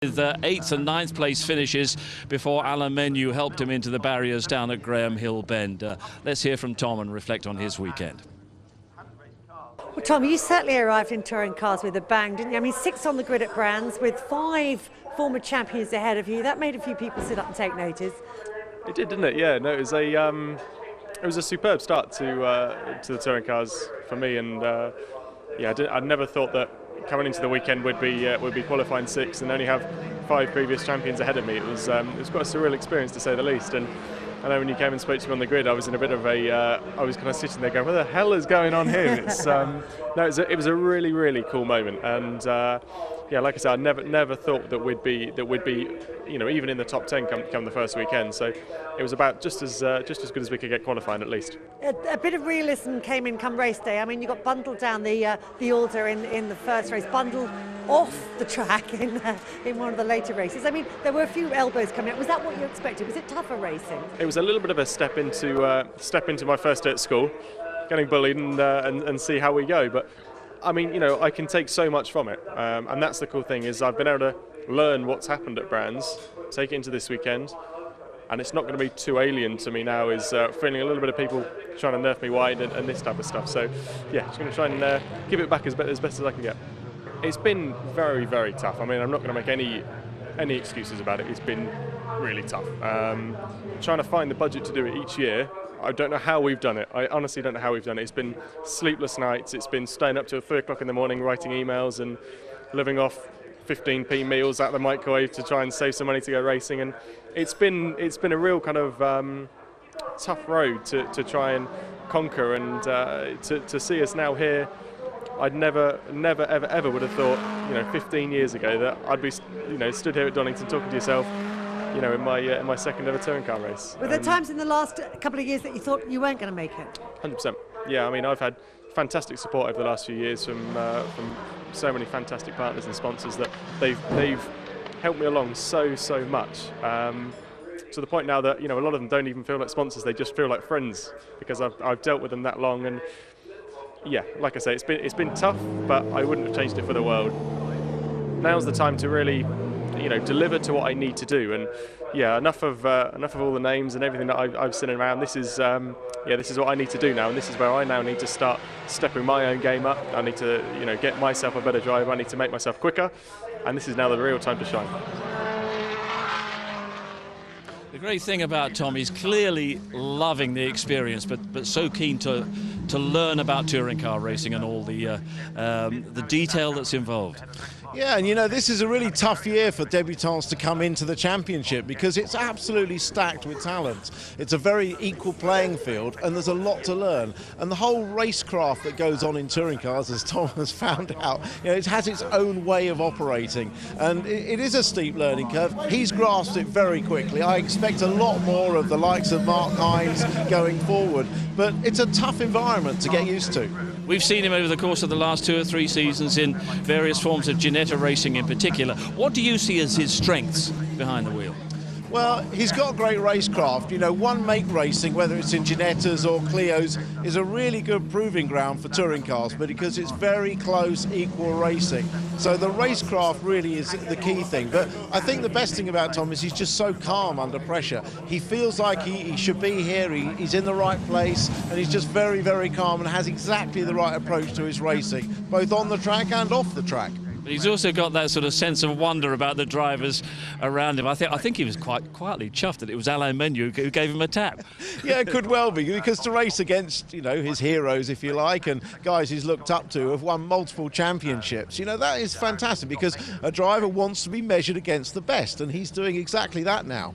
With 8th and 9th place finishes before Alan Menu helped him into the barriers down at Graham Hill Bend. Let's hear from Tom and reflect on his weekend. Well, Tom, you certainly arrived in touring cars with a bang, didn't you? I mean, 6 on the grid at Brands with 5 former champions ahead of you. That made a few people sit up and take notice. It did, didn't it? Yeah, no, it was a superb start to the touring cars for me, and yeah, I never thought that coming into the weekend would be qualifying 6th and only have 5 previous champions ahead of me. It was quite a surreal experience, to say the least. And I know when you came and spoke to me on the grid, I was in a bit of I was kind of sitting there going, what the hell is going on here? It's no, it was a really, really cool moment, and yeah, like I said, I never thought that we'd be you know, even in the top 10 come the first weekend. So it was about just as good as we could get qualifying, at least. A bit of realism came in come race day. I mean, you got bundled down the alder in the first race, bundled off the track in one of the later races. I mean, there were a few elbows coming out. Was that what you expected? Was it tougher racing? It was a little bit of a step into my first day at school, getting bullied and see how we go. But I mean, you know, I can take so much from it, and that's the cool thing, is I've been able to learn what's happened at Brands, take it into this weekend, and it's not going to be too alien to me now, is feeling a little bit of people trying to nerf me wide and this type of stuff. So yeah, just going to try and give it back as best as I can get. It's been very, very tough. I mean, I'm not going to make any excuses about it. It's been really tough. Trying to find the budget to do it each year, I don't know how we've done it. I honestly don't know how we've done it. It's been sleepless nights. It's been staying up till 3 o'clock in the morning writing emails and living off 15p meals out of the microwave to try and save some money to go racing. And it's been a real kind of tough road to try and conquer, and to see us now here. I'd never ever would have thought, you know, 15 years ago that I'd be, you know, stood here at Donington talking to yourself, you know, in my second ever touring car race. Were there times in the last couple of years that you thought you weren't going to make it? 100%. Yeah, I mean, I've had fantastic support over the last few years from so many fantastic partners and sponsors that they've helped me along so much. To the point now that, you know, a lot of them don't even feel like sponsors; they just feel like friends, because I've dealt with them that long. And yeah, like I say, it's been tough, but I wouldn't have changed it for the world. Now's the time to really, you know, deliver to what I need to do. And yeah, enough of all the names and everything that I've seen around. This is this is what I need to do now, and this is where I now need to start stepping my own game up. I need to, you know, get myself a better driver. I need to make myself quicker, and this is now the real time to shine. The great thing about Tom, he's clearly loving the experience, but so keen to learn about touring car racing and all the detail that's involved. Yeah, and you know, this is a really tough year for debutants to come into the championship, because it's absolutely stacked with talent. It's a very equal playing field, and there's a lot to learn. And the whole racecraft that goes on in touring cars, as Tom has found out, you know, it has its own way of operating, and it is a steep learning curve. He's grasped it very quickly. I expect a lot more of the likes of Mark Hines going forward, but it's a tough environment to get used to. We've seen him over the course of the last 2 or 3 seasons in various forms of Ginetta racing in particular. What do you see as his strengths behind the wheel? Well, he's got great racecraft. You know, one-make racing, whether it's in Ginettas or Clios, is a really good proving ground for touring cars, but because it's very close, equal racing. So the racecraft really is the key thing. But I think the best thing about Tom is he's just so calm under pressure. He feels like he should be here, he's in the right place, and he's just very, very calm and has exactly the right approach to his racing, both on the track and off the track. But he's also got that sort of sense of wonder about the drivers around him. I think he was quite quietly chuffed that it was Alain Menu who gave him a tap. Yeah, it could well be, because to race against, you know, his heroes, if you like, and guys he's looked up to, have won multiple championships. You know, that is fantastic, because a driver wants to be measured against the best, and he's doing exactly that now.